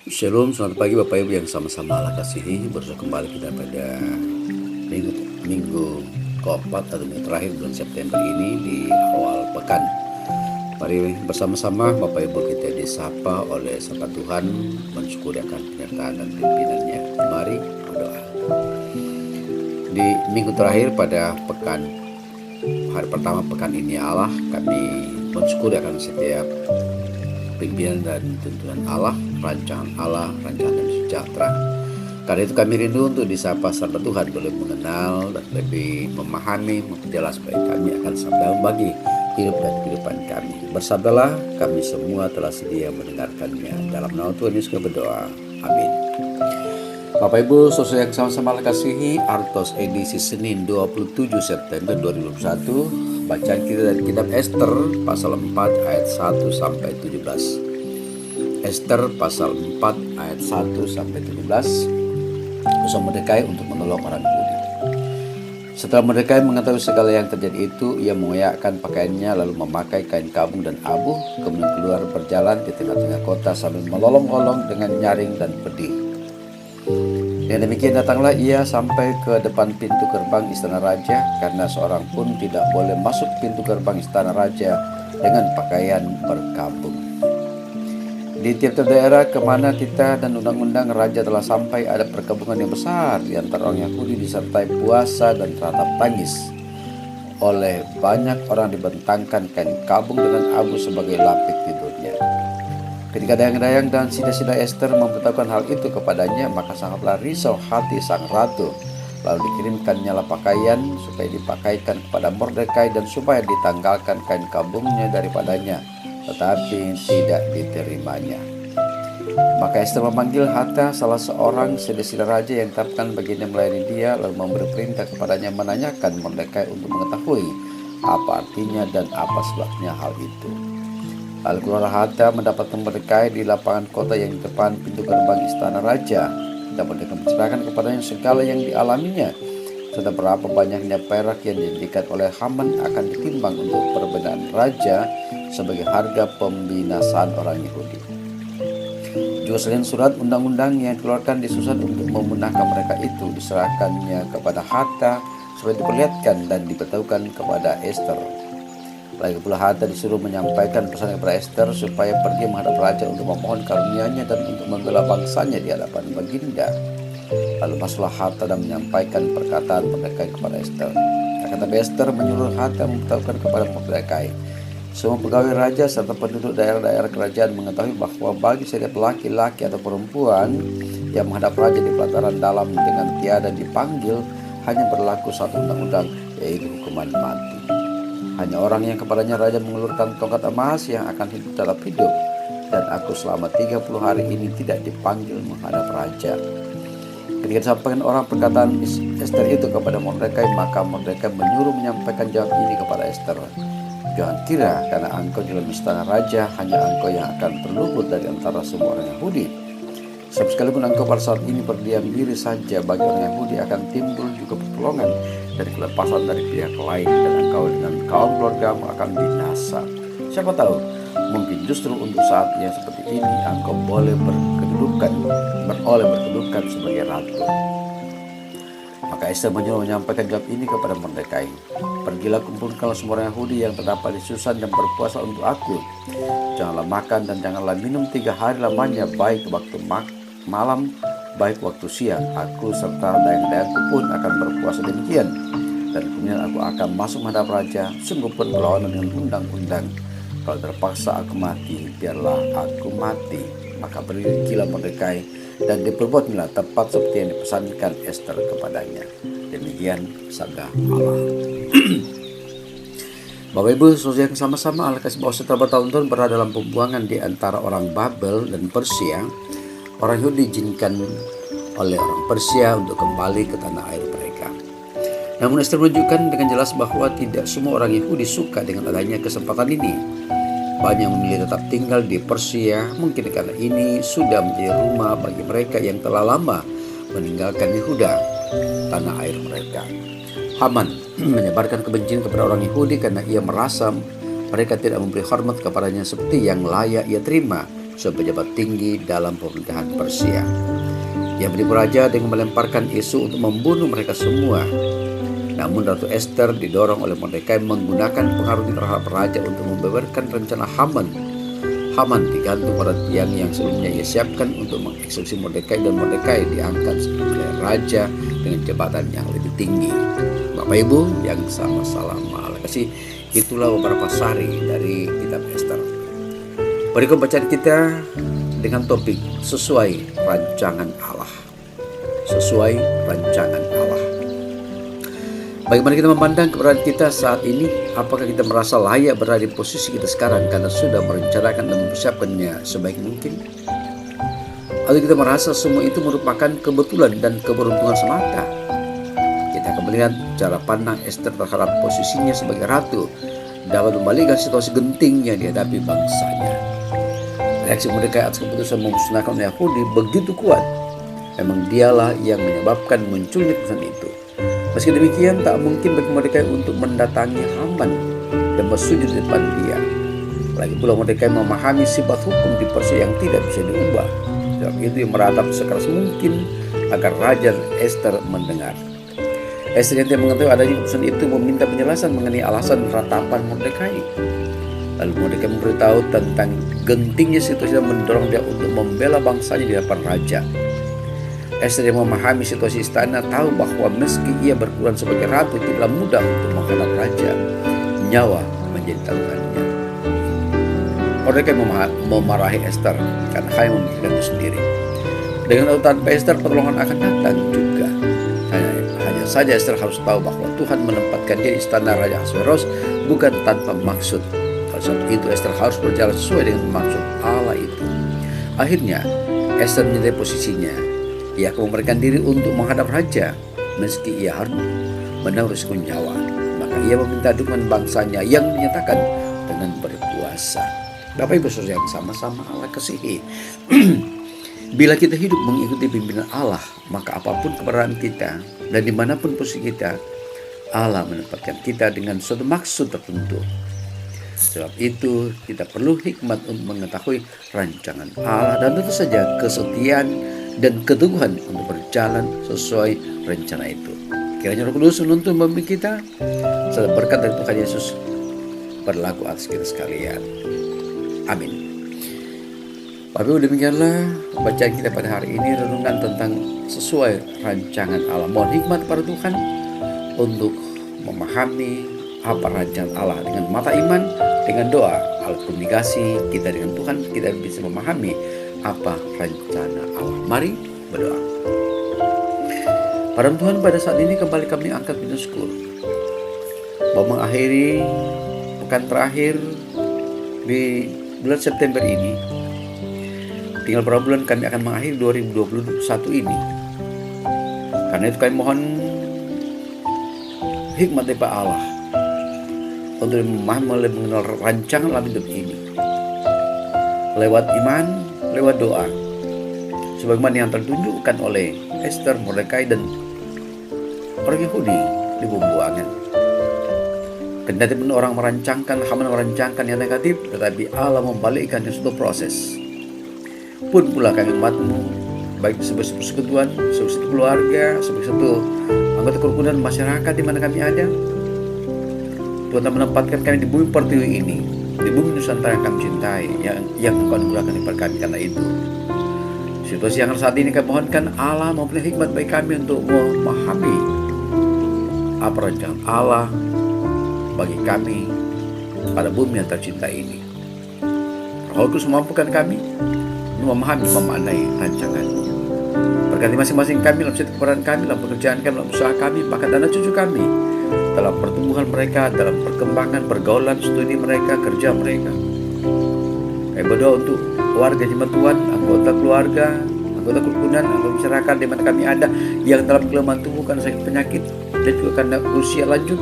Shalom, selamat pagi Bapak Ibu yang sama-sama Allah kasihi. Bersama kembali kita pada minggu keempat atau minggu terakhir bulan September ini di awal pekan. Mari bersama-sama Bapak Ibu kita disapa oleh sapa Tuhan, mensyukuri akan penyertaan dan pimpinannya. Mari berdoa. Di minggu terakhir pada pekan hari pertama pekan ini Allah, kami mensyukuri akan setiap pimpinan dan tuntunan Allah, rancangan Allah, rancangan dan sejahtera. Karena itu kami rindu untuk disapa sama Tuhan, boleh mengenal dan lebih memahami, memperjelas supaya kami akan sabda bagi hidup dan kehidupan kami. Bersabdalah, kami semua telah sedia mendengarkannya. Dalam nama Tuhan Yesus kami berdoa. Amin. Bapak Ibu, saudara yang sama-sama Allah kasihi, Artos edisi Senin 27 September 2021. Bacaan kita dari kitab Ester pasal 4 ayat 1 sampai 17. Ester pasal 4 ayat 1 sampai 17. Usah Mordekai untuk menolong orang Yahudi. Setelah Mordekai mengetahui segala yang terjadi itu, ia mengoyakkan pakaiannya lalu memakai kain kabung dan abu, kemudian keluar berjalan di tengah-tengah kota sambil melolong-olong dengan nyaring dan pedih. Dan demikian datanglah ia sampai ke depan pintu gerbang istana raja, karena seorang pun tidak boleh masuk pintu gerbang istana raja dengan pakaian berkabung. Di tiap-tiap daerah kemana titah dan undang-undang raja telah sampai, ada perkabungan yang besar di antara orang Yahudi, disertai puasa dan ratap tangis. Oleh banyak orang dibentangkan kain kabung dengan abu sebagai lapik tidurnya. Ketika dayang-dayang dan sida-sida Ester memberitahukan hal itu kepadanya, maka sangatlah risau hati sang ratu. Lalu dikirimkannya pakaian supaya dipakaikan kepada Mordekai dan supaya ditanggalkan kain kabungnya daripadanya, tetapi tidak diterimanya. Maka Ester memanggil Hatta, salah seorang sida-sida raja yang tetapkan bagiannya melayani dia, lalu memberi perintah kepadanya menanyakan Mordekai untuk mengetahui apa artinya dan apa sebabnya hal itu. Lalu keluar Hatta mendapatkan Mordekai di lapangan kota yang di depan pintu gerbang istana raja, dan Mordekai menceritakan kepadanya segala yang dialaminya, serta berapa banyaknya perak yang dijadikan oleh Haman akan ditimbang untuk perbedaan raja sebagai harga pembinasaan orang Yahudi. Juga selain surat undang-undang yang dikeluarkan di Susan untuk memunahkan mereka itu, diserahkannya kepada Hatta supaya diperlihatkan dan diberitahukan kepada Ester. Lagi pula Hatta disuruh menyampaikan pesan kepada Ester supaya pergi menghadap raja untuk memohon karunia-Nya dan untuk membela bangsanya di hadapan baginda. Lalu masuklah Hatta dan menyampaikan perkataan Mordekai kepada Ester. Kata Ester menyuruh Hatta memberitahukan kepada Mordekai. Semua pegawai raja serta penduduk daerah-daerah kerajaan mengetahui bahwa bagi setiap laki-laki atau perempuan yang menghadap raja di pelataran dalam dengan tiada dipanggil, hanya berlaku satu undang-undang, yaitu hukuman mati. Hanya orang yang kepadanya raja mengulurkan tongkat emas yang akan hidup tetap hidup, dan aku selama 30 hari ini tidak dipanggil menghadap raja. Ketika disampaikan orang perkataan Ester itu kepada Mordekai, maka Mordekai menyuruh menyampaikan jawab ini kepada Ester. Jangan kira karena engkau di dalam istana raja, hanya engkau yang akan terluput dari antara semua orang Yahudi. Sebab sekalipun engkau pada saat ini berdiam diri saja, bagi orang Yahudi akan timbul juga pertolongan dari kelepasan dari pihak lain, dan engkau dengan kaum keluargamu akan binasa. Siapa tahu, mungkin justru untuk saat yang seperti ini engkau boleh beroleh berkedudukan sebagai ratu. Maka Ester menyuruh menyampaikan jawab ini kepada Mordekai. Pergilah, kumpulkanlah semua orang Yahudi yang terdapat di Susan dan berpuasa untuk aku. Janganlah makan dan janganlah minum 3 hari lamanya, baik waktu malam, baik waktu siang. Aku serta dayang-dayangku pun akan berpuasa demikian. Dan kemudian aku akan masuk menghadap raja, sungguh pun berlawanan dengan undang-undang. Kalau terpaksa aku mati, biarlah aku mati. Maka pergilah Mordekai dan diperbuatlah tepat seperti yang dipesankan Ester kepadanya. Demikian sabda Allah. Bapak Ibu, saudara yang sama-sama Allah kasih bahwa setelah bertahun-tahun berada dalam pembuangan di antara orang Babel dan Persia, orang Yahudi diizinkan oleh orang Persia untuk kembali ke tanah air mereka. Namun Ester menunjukkan dengan jelas bahwa tidak semua orang Yahudi suka dengan adanya kesempatan ini. Banyak yang memilih tetap tinggal di Persia, mungkin karena ini sudah menjadi rumah bagi mereka yang telah lama meninggalkan Yehuda, tanah air mereka. Haman menyebarkan kebencian kepada orang Yahudi karena ia merasa mereka tidak memberi hormat kepadanya seperti yang layak ia terima, sebagai pejabat tinggi dalam pemerintahan Persia. Ia menipu raja dengan melemparkan isu untuk membunuh mereka semua. Namun Ratu Ester didorong oleh Mordekai menggunakan pengaruhnya terhadap raja untuk membeberkan rencana Haman. Haman digantung pada tiang yang sebelumnya ia siapkan untuk mengeksekusi Mordekai, dan Mordekai diangkat oleh raja dengan jabatan yang lebih tinggi. Bapak Ibu yang sama-sama kasih, itulah beberapa sari dari kitab Ester. Berikut bacaan kita dengan topik sesuai rancangan Allah. Sesuai rancangan Allah. Bagaimana kita memandang keberadaan kita saat ini? Apakah kita merasa layak berada di posisi kita sekarang karena sudah merencanakan dan mempersiapkannya sebaik mungkin? Atau kita merasa semua itu merupakan kebetulan dan keberuntungan semata? Kita akan melihat cara pandang Ester terhadap posisinya sebagai ratu dapat membalikkan situasi genting yang dihadapi bangsanya. Reaksi Mordekai atas keputusan memusnahkan Yahudi begitu kuat. Memang dialah yang menyebabkan munculnya keputusan itu. Meski demikian, tak mungkin bagi Mordekai untuk mendatangi Haman dan bersujud di depan dia. Lagi pula Mordekai memahami sifat hukum di Persia yang tidak bisa diubah. Sebab itu yang meratap sekeras mungkin agar Raja Ester mendengar. Ester yang tidak mengetahui adanya keputusan itu meminta penjelasan mengenai alasan ratapan Mordekai. Lalu Mordekai memberitahu tentang gentingnya situasi dan mendorong dia untuk membela bangsanya di hadapan raja. Ester yang memahami situasi istana tahu bahwa meski ia berperan sebagai ratu, tidaklah mudah untuk menghadap raja. Nyawa menjadi taruhannya. Mordekai memarahi Ester karena hanya memikirkan itu sendiri. Dengan atau tanpa Ester, pertolongan akan datang juga. Hanya saja Ester harus tahu bahwa Tuhan menempatkan dia di istana Raja Ahasuerus bukan tanpa maksud. Oleh sebab itu Ester harus berjalan sesuai dengan maksud Allah itu. Akhirnya Ester menyadari posisinya. Ia akan memberikan diri untuk menghadap raja, meski ia harus menanggung risiko nyawa. Maka ia meminta dukungan bangsanya yang dinyatakan dengan berpuasa. Bapak Ibu Saudara yang sama-sama Allah kasihi. Bila kita hidup mengikuti pimpinan Allah, maka apapun keberadaan kita dan dimanapun posisi kita, Allah menempatkan kita dengan suatu maksud tertentu. Sebab itu kita perlu hikmat untuk mengetahui rancangan Allah dan tentu saja kesetiaan dan keteguhan untuk berjalan sesuai rencana itu. Kiranya Roh Kudus menuntun memimpin kita, serta berkat dari Tuhan Yesus berlaku atas kita sekalian. Amin. Bapak Ibu, demikianlah bacaan kita pada hari ini, renungan tentang sesuai rancangan Allah. Mohon hikmat para Tuhan untuk memahami apa rancangan Allah dengan mata iman, dengan doa, alat komunikasi kita dengan Tuhan, kita bisa memahami apa rencana Allah. Mari berdoa. Pada Tuhan, pada saat ini kembali kami angkat puji syukur bahwa mengakhiri pekan terakhir di bulan September ini. Tinggal beberapa bulan kami akan mengakhiri 2021 ini. Karena itu kami mohon hikmat dari Allah untuk memahami, mengenal rancangan dalam hidup ini lewat iman, lewat doa, sebagaimana yang tertunjukkan oleh Ester, Mordekai, dan orang Yahudi di pembuangan. Kendati pun orang merancangkan, Haman merancangkan yang negatif, tetapi Allah membalikkan di suatu proses. Pun pula kami umatmu, baik sebagai persekutuan, sebagai satu keluarga, sebagai satu anggota kerukunan masyarakat di mana kami ada, Tuhan telah menempatkan kami di bumi pertiwi ini, di bumi Nusantara yang kami cintai, yang Engkau anugerahkan kepada kami. Karena itu, situasi yang saat ini kami mohonkan Allah memberi hikmat bagi kami untuk memahami apa rancangan Allah bagi kami pada bumi yang tercinta ini. Roh Kudus memampukan kami memahami, memaknai rancangan-Mu. Berkati masing-masing kami dalam setiap keberadaan kami, dalam pekerjaan kami, dalam usaha kami, bahkan anak cucu kami, dalam pertumbuhan mereka, dalam perkembangan, pergaulan, studi mereka, kerja mereka. Kami berdoa untuk warga jemaat Tuhan, anggota keluarga, anggota kerukunan, anggota masyarakat di mana kami ada, yang dalam kelemahan tubuh karena sakit penyakit dan juga karena usia lanjut.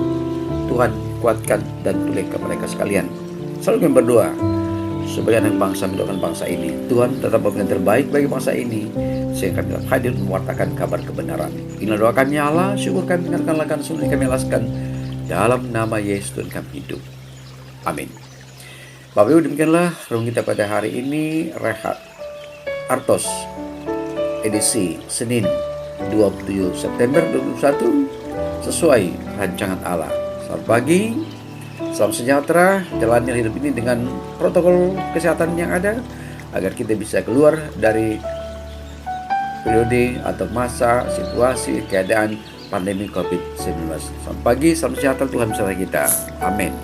Tuhan kuatkan dan pulihkan mereka sekalian. Selalu kami berdoa sebagai anak bangsa, mendoakan bangsa ini. Tuhan tetap memberikan terbaik bagi bangsa ini, sehingga kami dapat hadir mewartakan kabar kebenaran. Inilah doa kami Allah, syukur kami dengarkan semua kami alaskan dalam nama Yesus Tuhan kami hidup. Amin. Bapak Ibu, demikianlah renungan kita pada hari ini, Rehat Artos, edisi Senin 27 September 2021, sesuai rancangan Allah. Selamat pagi, salam sejahtera, jalani hidup ini dengan protokol kesehatan yang ada, agar kita bisa keluar dari periode atau masa, situasi, keadaan pandemi COVID-19. Selamat pagi, salam sejahtera, Tuhan beserta kita. Amin.